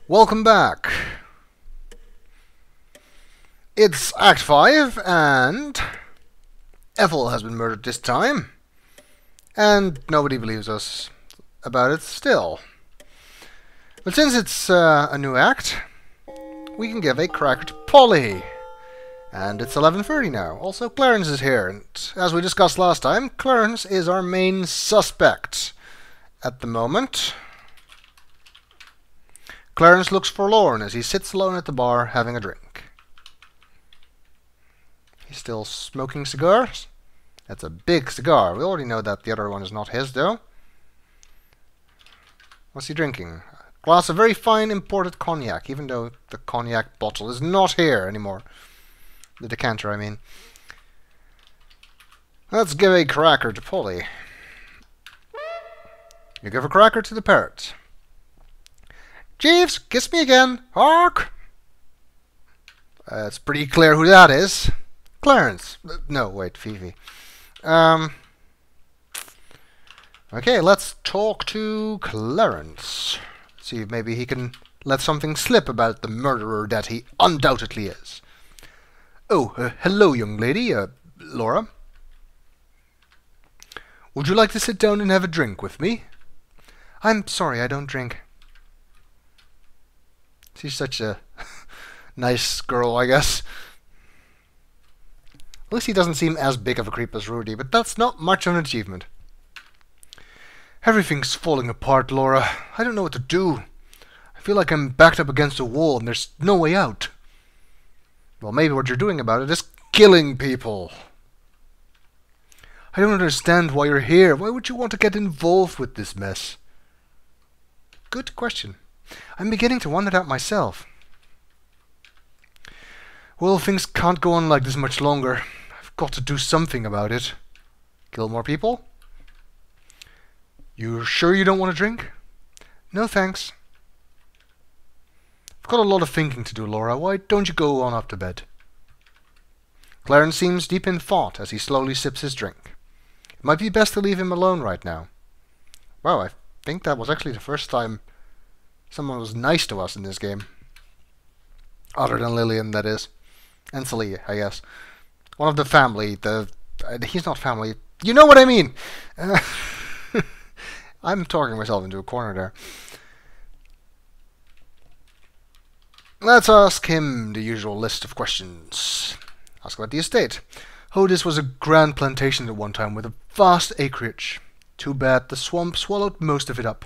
Welcome back. It's Act 5, and Ethel has been murdered this time. And nobody believes us about it still. But since it's a new act, we can give a cracker to Polly. And it's 11:30 now. Also, Clarence is here, and as we discussed last time, Clarence is our main suspect at the moment. Clarence looks forlorn as he sits alone at the bar having a drink. He's still smoking cigars. That's a big cigar. We already know that the other one is not his, though. What's he drinking? A glass of very fine imported cognac, even though the cognac bottle is not here anymore. The decanter, I mean. Let's give a cracker to Polly. You give a cracker to the parrot. Jeeves, kiss me again. Hark! It's pretty clear who that is. Clarence. No, wait, Fifi. Okay, let's talk to Clarence. See if maybe he can let something slip about the murderer that he undoubtedly is. Oh, hello, young lady, Laura. Would you like to sit down and have a drink with me? I'm sorry, I don't drink. She's such a nice girl, I guess. At least he doesn't seem as big of a creep as Rudy, but that's not much of an achievement. Everything's falling apart, Laura. I don't know what to do. I feel like I'm backed up against a wall and there's no way out. Well, maybe what you're doing about it is killing people. I don't understand why you're here. Why would you want to get involved with this mess? Good question. I'm beginning to wonder that myself. Well, things can't go on like this much longer. I've got to do something about it. Kill more people? You sure you don't want to drink? No, thanks. I've got a lot of thinking to do, Laura. Why don't you go on up to bed? Clarence seems deep in thought as he slowly sips his drink. It might be best to leave him alone right now. Wow, I think that was actually the first time someone was nice to us in this game. Other than Lillian, that is. And Celia, I guess. One of the family. He's not family. You know what I mean! I'm talking myself into a corner there. Let's ask him the usual list of questions. Ask about the estate. Oh, this was a grand plantation at one time with a vast acreage. Too bad the swamp swallowed most of it up.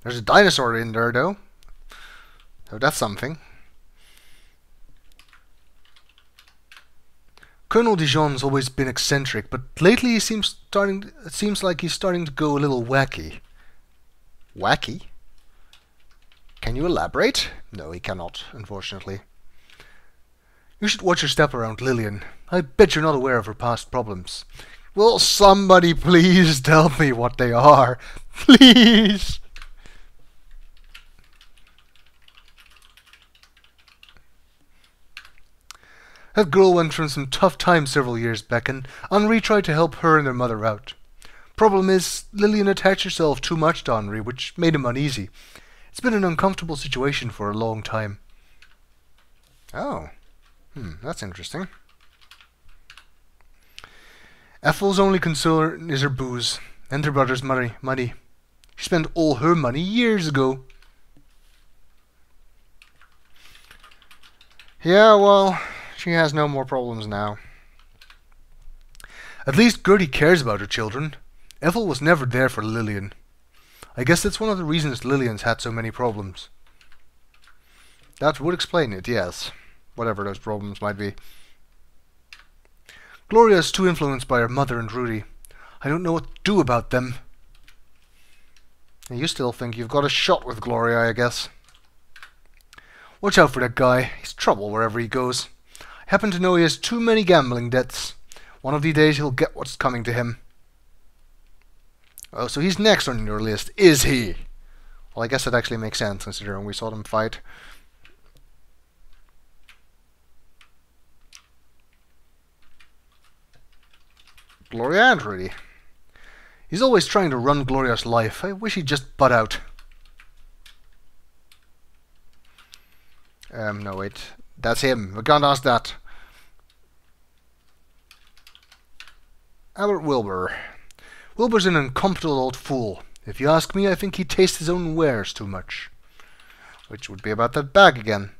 There's a dinosaur in there, though. So that's something. Colonel Dijon's always been eccentric, but lately it seems like he's starting to go a little wacky. Wacky? Can you elaborate? No, he cannot, unfortunately. You should watch your step around Lillian. I bet you're not aware of her past problems. Will somebody please tell me what they are? Please! That girl went through some tough times several years back, and Henri tried to help her and her mother out. Problem is, Lillian attached herself too much to Henri, which made him uneasy. It's been an uncomfortable situation for a long time. Oh. That's interesting. Ethel's only concern is her booze, and her brother's money. She spent all her money years ago. Yeah, well, she has no more problems now. At least Gertie cares about her children. Ethel was never there for Lillian. I guess that's one of the reasons Lillian's had so many problems. That would explain it, yes. Whatever those problems might be. Gloria is too influenced by her mother and Rudy. I don't know what to do about them. And you still think you've got a shot with Gloria, I guess. Watch out for that guy. He's trouble wherever he goes. I happen to know he has too many gambling debts. One of these days he'll get what's coming to him. Oh, so he's next on your list, is he? Well, I guess that actually makes sense, considering we saw them fight. Gloria and Rudy. He's always trying to run Gloria's life. I wish he'd just butt out. No wait. That's him. We can't ask that. Albert Wilbur. Wilbur's an incompetent old fool. If you ask me, I think he tastes his own wares too much. Which would be about that bag again.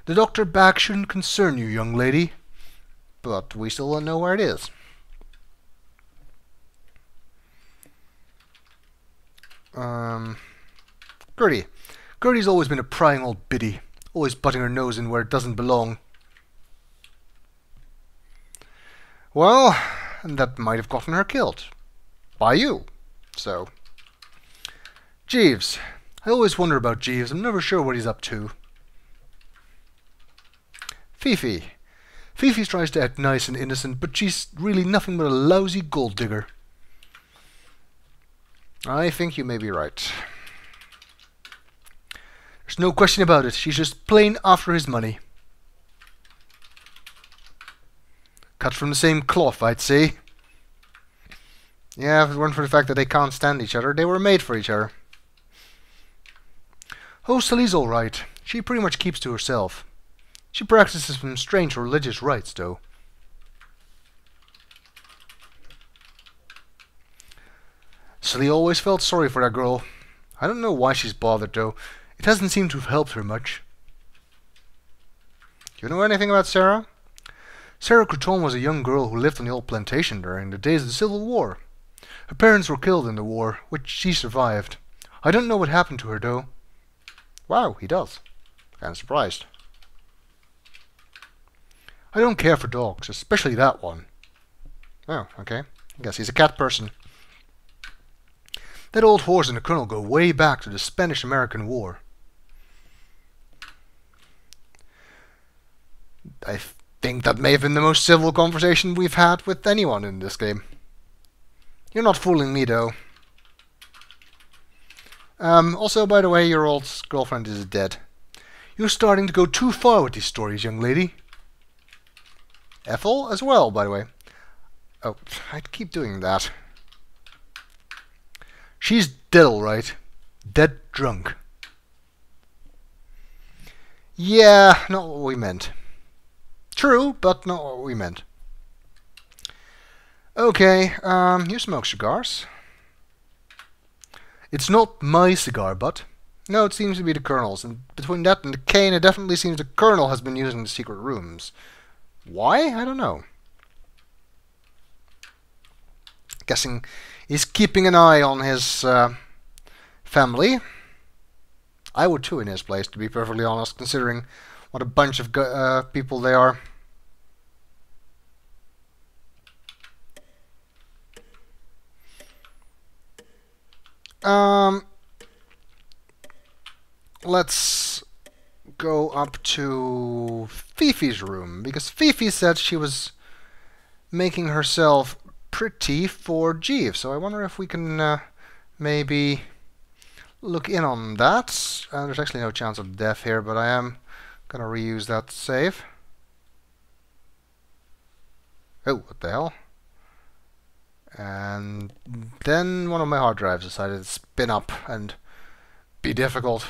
The doctor bag shouldn't concern you, young lady. But we still don't know where it is. Gertie. Gertie's always been a prying old biddy. Always butting her nose in where it doesn't belong. Well, that might have gotten her killed. By you. So. Jeeves. I always wonder about Jeeves. I'm never sure what he's up to. Fifi. Fifi tries to act nice and innocent, but she's really nothing but a lousy gold digger. I think you may be right. There's no question about it. She's just plain after his money. Cut from the same cloth, I'd say. Yeah, if it weren't for the fact that they can't stand each other, they were made for each other. Oh, Sally's alright. She pretty much keeps to herself. She practices some strange religious rites, though. Sally always felt sorry for that girl. I don't know why she's bothered, though. It hasn't seemed to have helped her much. Do you know anything about Sarah? Sarah Crouton was a young girl who lived on the old plantation during the days of the Civil War. Her parents were killed in the war, which she survived. I don't know what happened to her, though. Wow, he does. Kinda surprised. I don't care for dogs, especially that one. Oh, okay. I guess he's a cat person. That old horse and the colonel go way back to the Spanish-American War. I think that may have been the most civil conversation we've had with anyone in this game. You're not fooling me, though. Also, by the way, your old girlfriend is dead. You're starting to go too far with these stories, young lady. Ethel as well, by the way. Oh, I'd keep doing that. She's dead, alright. Dead drunk. Yeah, not what we meant. True, but not what we meant. Okay, you smoke cigars. It's not my cigar butt. No, it seems to be the Colonel's. And between that and the cane, it definitely seems the Colonel has been using the secret rooms. Why? I don't know. Guessing he's keeping an eye on his family. I would too in his place, to be perfectly honest, considering what a bunch of people they are. Let's go up to Fifi's room, because Fifi said she was making herself pretty for Jeeves, so I wonder if we can maybe look in on that. There's actually no chance of death here, but I am gonna reuse that save. Oh, what the hell? And then one of my hard drives decided to spin up and be difficult.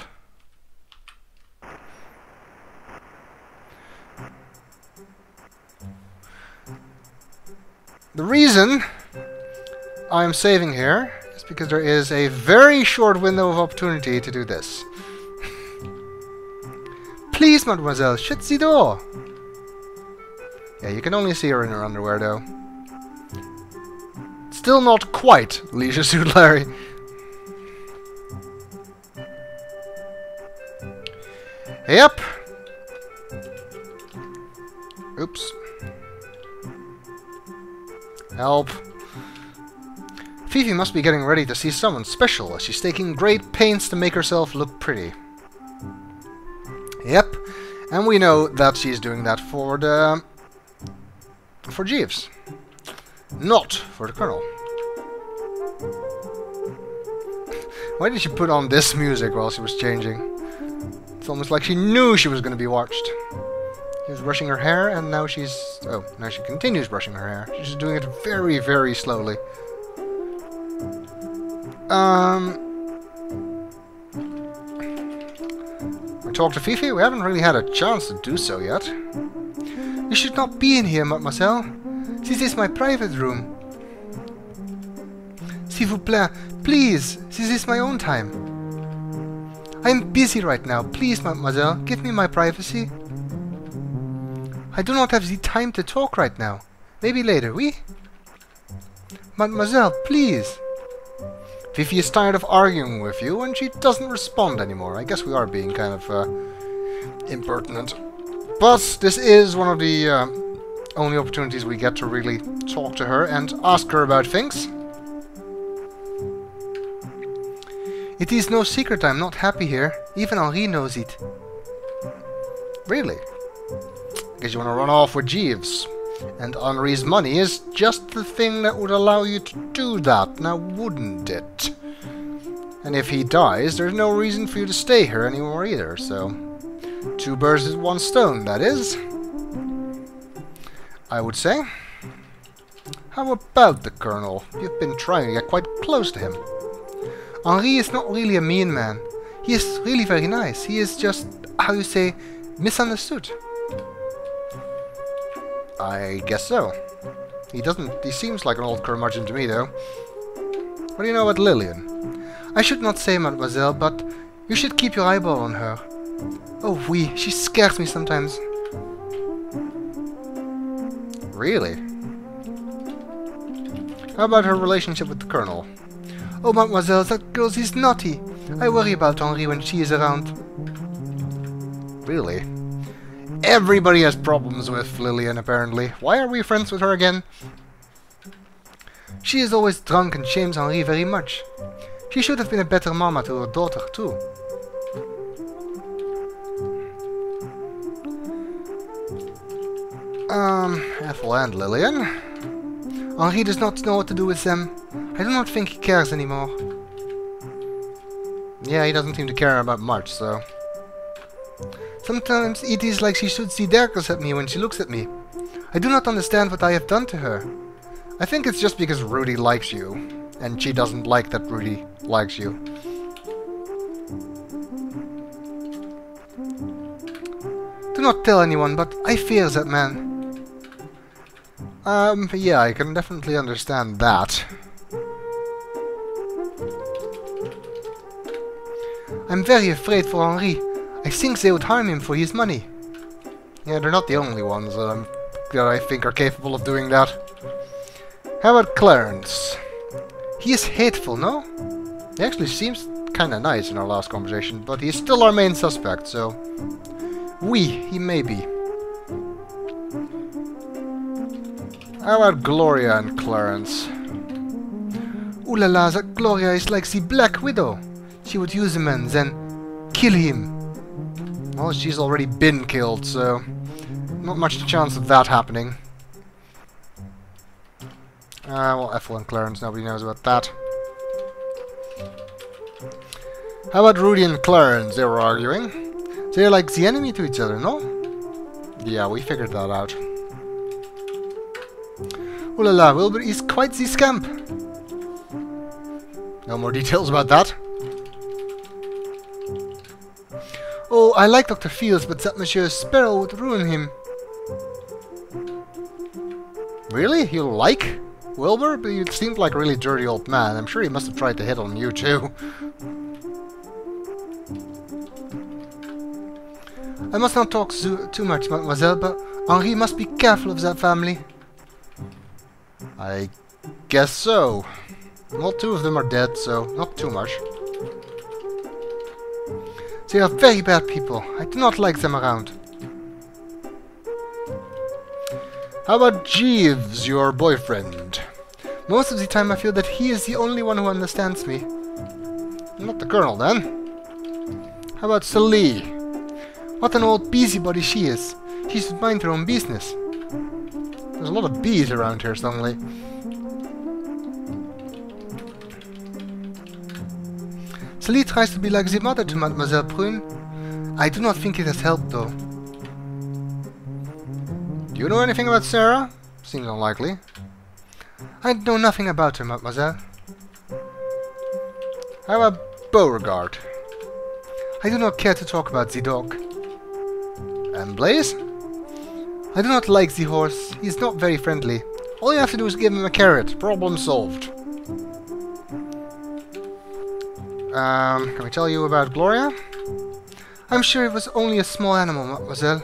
The reason I'm saving here is because there is a very short window of opportunity to do this. Please, mademoiselle, shut the door! Yeah, you can only see her in her underwear, though. Still not quite Leisure Suit Larry. Yep. Oops. Help. Fifi must be getting ready to see someone special, as she's taking great pains to make herself look pretty. Yep. And we know that she's doing that for Jeeves. Not for the Colonel. Why did she put on this music while she was changing? It's almost like she knew she was going to be watched. She was brushing her hair, and now she's... Oh, now she continues brushing her hair. She's just doing it very, very slowly. We talked to Fifi? We haven't really had a chance to do so yet. You should not be in here, mademoiselle. This is my private room. S'il vous plaît, please, this is my own time. I'm busy right now. Please, mademoiselle, give me my privacy. I do not have the time to talk right now. Maybe later, oui? Mademoiselle, please. Fifi is tired of arguing with you, and she doesn't respond anymore. I guess we are being kind of impertinent. But this is one of the only opportunities we get to really talk to her and ask her about things. It is no secret I'm not happy here. Even Henri knows it. Really? Guess you want to run off with Jeeves. And Henri's money is just the thing that would allow you to do that, now wouldn't it? And if he dies, there's no reason for you to stay here anymore either, so... 2 birds with 1 stone, that is. I would say. How about the Colonel? You've been trying to get quite close to him. Henri is not really a mean man. He is really very nice. He is just, how you say, misunderstood. I guess so. He seems like an old curmudgeon to me, though. What do you know about Lillian? I should not say, mademoiselle, but you should keep your eyeball on her. Oh, oui, she scares me sometimes. Really? How about her relationship with the Colonel? Oh, mademoiselle, that girl is naughty. I worry about Henri when she is around. Really? Everybody has problems with Lillian, apparently. Why are we friends with her again? She is always drunk and shames Henri very much. She should have been a better mama to her daughter, too. Ethel and Lillian. Henri does not know what to do with them. I do not think he cares anymore. Yeah, he doesn't seem to care about much, so... Sometimes it is like she shoots the daggers at me when she looks at me. I do not understand what I have done to her. I think it's just because Rudy likes you, and she doesn't like that Rudy likes you. Do not tell anyone, but I fear that man. Yeah, I can definitely understand that. I'm very afraid for Henri. I think they would harm him for his money. Yeah, they're not the only ones that I think are capable of doing that. How about Clarence? He is hateful, no? He actually seems kinda nice in our last conversation, but he's still our main suspect, so... Oui, he may be. How about Gloria and Clarence? Ooh la la, that Gloria is like the Black Widow. She would use him and then kill him. Well, she's already been killed, so not much chance of that happening. Well, Ethel and Clarence, nobody knows about that. How about Rudy and Clarence? They were arguing. They're like the enemy to each other, no? Yeah, we figured that out. Ooh la la, Wilbur is quite the scamp. No more details about that? Oh, I like Dr. Fields, but that Monsieur Sparrow would ruin him. Really? You like Wilbur? But you seemed like a really dirty old man. I'm sure he must have tried to hit on you, too. I must not talk too much, mademoiselle, but Henri must be careful of that family. I guess so. Well, 2 of them are dead, so not too much. They are very bad people. I do not like them around. How about Jeeves, your boyfriend? Most of the time I feel that he is the only one who understands me. Not the Colonel, then. How about Celie? What an old busybody she is. She should mind her own business. There's a lot of bees around here suddenly. Celie tries to be like the mother to Mademoiselle Prune. I do not think it has helped, though. Do you know anything about Sarah? Seems unlikely. I know nothing about her, mademoiselle. How about Beauregard? I do not care to talk about the dog. And Blaze? I do not like the horse. He is not very friendly. All you have to do is give him a carrot. Problem solved. Can we tell you about Gloria? I'm sure it was only a small animal, mademoiselle.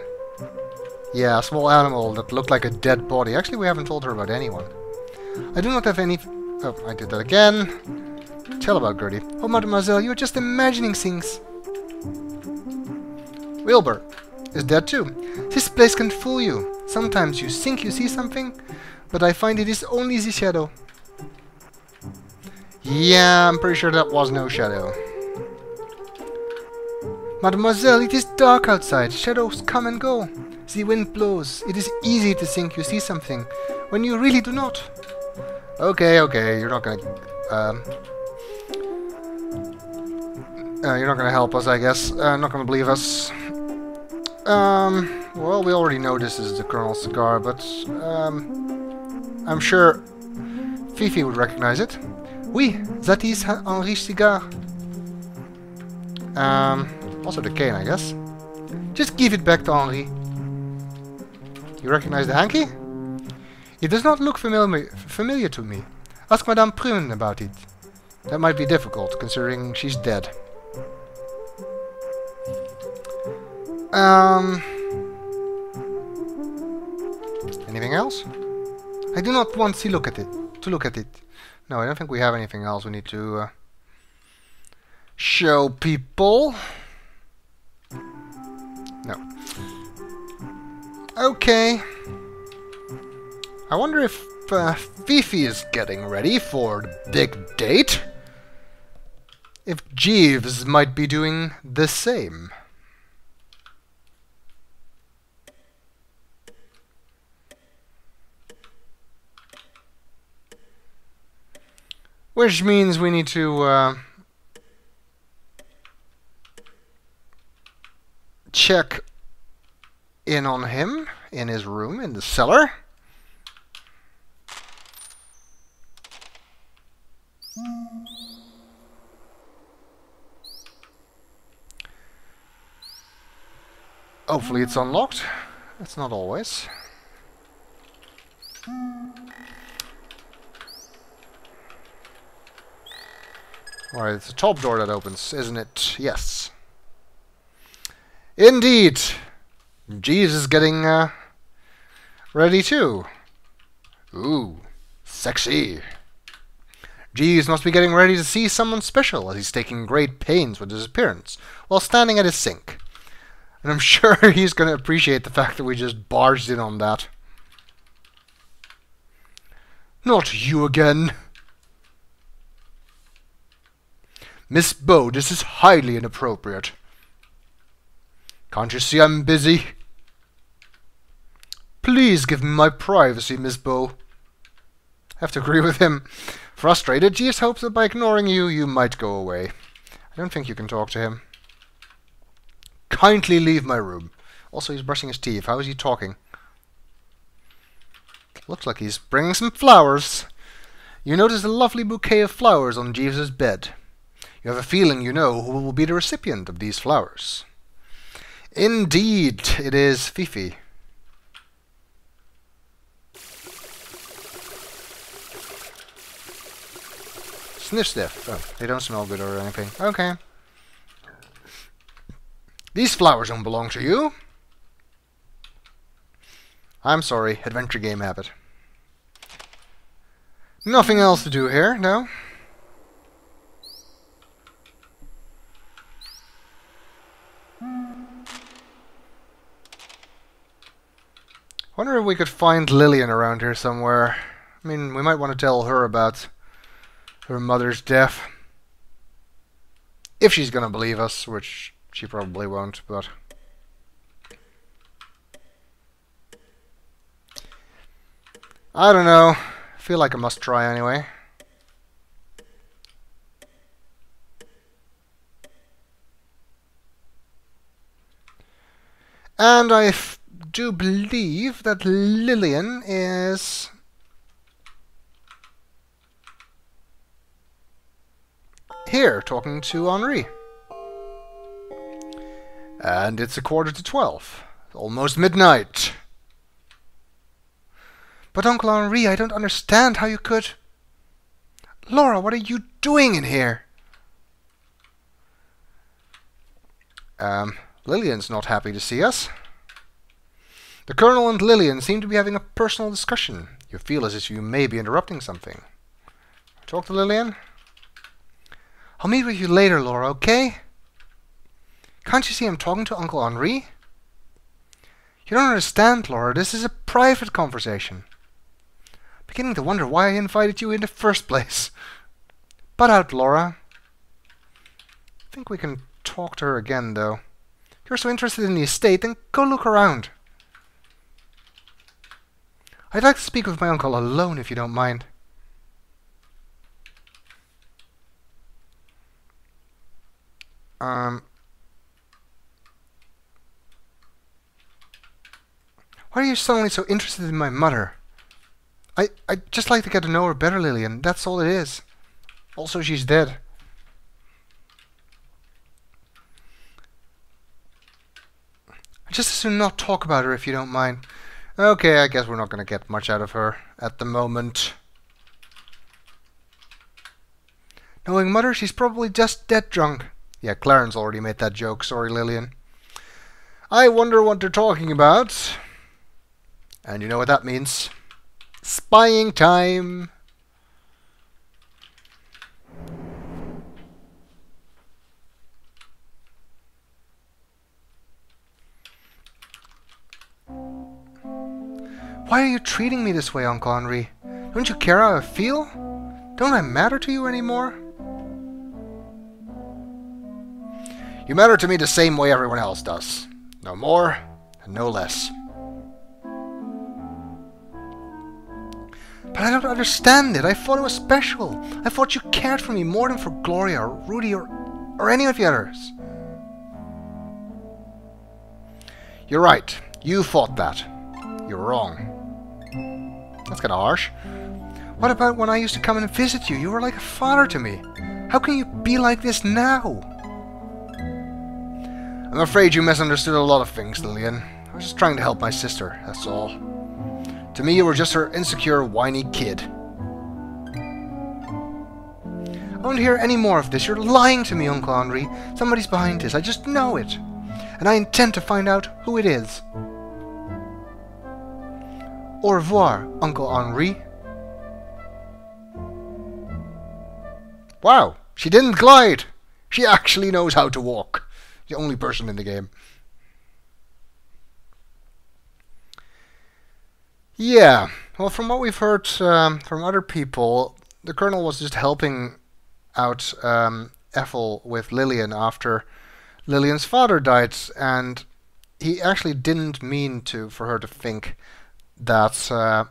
Yeah, a small animal that looked like a dead body. Actually, we haven't told her about anyone. I do not have any... Oh, I did that again. Tell about Gertie. Oh, mademoiselle, you're just imagining things. Wilbur is dead too. This place can fool you. Sometimes you think you see something, but I find it is only the shadow. Yeah, I'm pretty sure that was no shadow. Mademoiselle, it is dark outside. Shadows come and go. The wind blows. It is easy to think you see something, when you really do not. Okay, okay, you're not gonna... you're not gonna help us, I guess. Not gonna believe us. Well, we already know this is the Colonel's cigar, but, I'm sure Fifi would recognize it. Oui, that is Henri's cigar. Also the cane, I guess. Just give it back to Henri. You recognize the hanky? It does not look familiar to me. Ask Madame Prune about it. That might be difficult, considering she's dead. Anything else? I do not want to look at it. No, I don't think we have anything else we need to show people. No. Okay. I wonder if Fifi is getting ready for the big date. If Jeeves might be doing the same. Which means we need to check in on him in his room in the cellar. Hopefully it's unlocked. That's not always. Alright, it's the top door that opens, isn't it? Yes. Indeed! Jeeves is getting ready too. Ooh, sexy. Jeeves must be getting ready to see someone special, as he's taking great pains with his appearance while standing at his sink. And I'm sure he's going to appreciate the fact that we just barged in on that. Not you again. Miss Bow, this is highly inappropriate. Can't you see I'm busy? Please give me my privacy, Miss Bow. I have to agree with him. Frustrated, Jeeves hopes that by ignoring you, you might go away. I don't think you can talk to him. Kindly leave my room. Also, he's brushing his teeth. How is he talking? Looks like he's bringing some flowers. You notice a lovely bouquet of flowers on Jeeves's bed. You have a feeling you know who will be the recipient of these flowers. Indeed, it is Fifi. Sniff sniff. Oh, they don't smell good or anything. Okay. These flowers don't belong to you. I'm sorry, adventure game habit. Nothing else to do here, no? Wonder if we could find Lillian around here somewhere. I mean, we might want to tell her about her mother's death. If she's gonna believe us, which she probably won't, but... I don't know. I feel like I must try anyway. And I do believe that Lillian is... here talking to Henri. And it's 11:45. Almost midnight. But Uncle Henri, I don't understand how you could... Laura, what are you doing in here? Lillian's not happy to see us. The Colonel and Lillian seem to be having a personal discussion. You feel as if you may be interrupting something. Talk to Lillian? I'll meet with you later, Laura, okay? Can't you see I'm talking to Uncle Henri? You don't understand, Laura. This is a private conversation. I'm beginning to wonder why I invited you in the first place. Butt out, Laura. I think we can talk to her again, though. If you're so interested in the estate, then go look around. I'd like to speak with my uncle alone, if you don't mind. Why are you suddenly so interested in my mother? I'd just like to get to know her better, Lillian. That's all it is. Also, she's dead. I'd just as soon not talk about her, if you don't mind. Okay, I guess we're not going to get much out of her at the moment. Knowing Mother, she's probably just dead drunk. Yeah, Clarence already made that joke. Sorry, Lillian. I wonder what they're talking about. And you know what that means. Spying time. Why are you treating me this way, Uncle Henri? Don't you care how I feel? Don't I matter to you anymore? You matter to me the same way everyone else does. No more and no less. But I don't understand it. I thought it was special. I thought you cared for me more than for Gloria or Rudy or any of the others. You're right. You thought that. You're wrong. That's kind of harsh. What about when I used to come and visit you? You were like a father to me. How can you be like this now? I'm afraid you misunderstood a lot of things, Lillian. I was just trying to help my sister, that's all. To me, you were just her insecure, whiny kid. I won't hear any more of this. You're lying to me, Uncle Henri. Somebody's behind this. I just know it. And I intend to find out who it is. Au revoir, Uncle Henri. Wow, she didn't glide. She actually knows how to walk. The only person in the game. Yeah, well, from what we've heard from other people, the Colonel was just helping out Ethel with Lillian after Lillian's father died, and he actually didn't mean for her to think that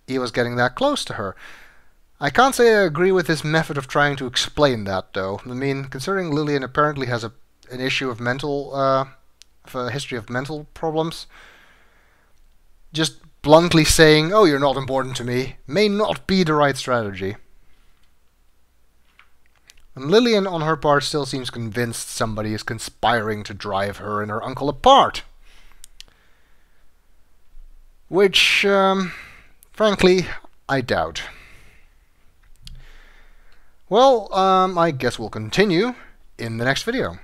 he was getting that close to her. I can't say I agree with his method of trying to explain that, though. I mean, considering Lillian apparently has an issue of mental, a history of mental problems, just bluntly saying, "Oh, you're not important to me," may not be the right strategy. And Lillian, on her part, still seems convinced somebody is conspiring to drive her and her uncle apart. Which, frankly, I doubt. Well, I guess we'll continue in the next video.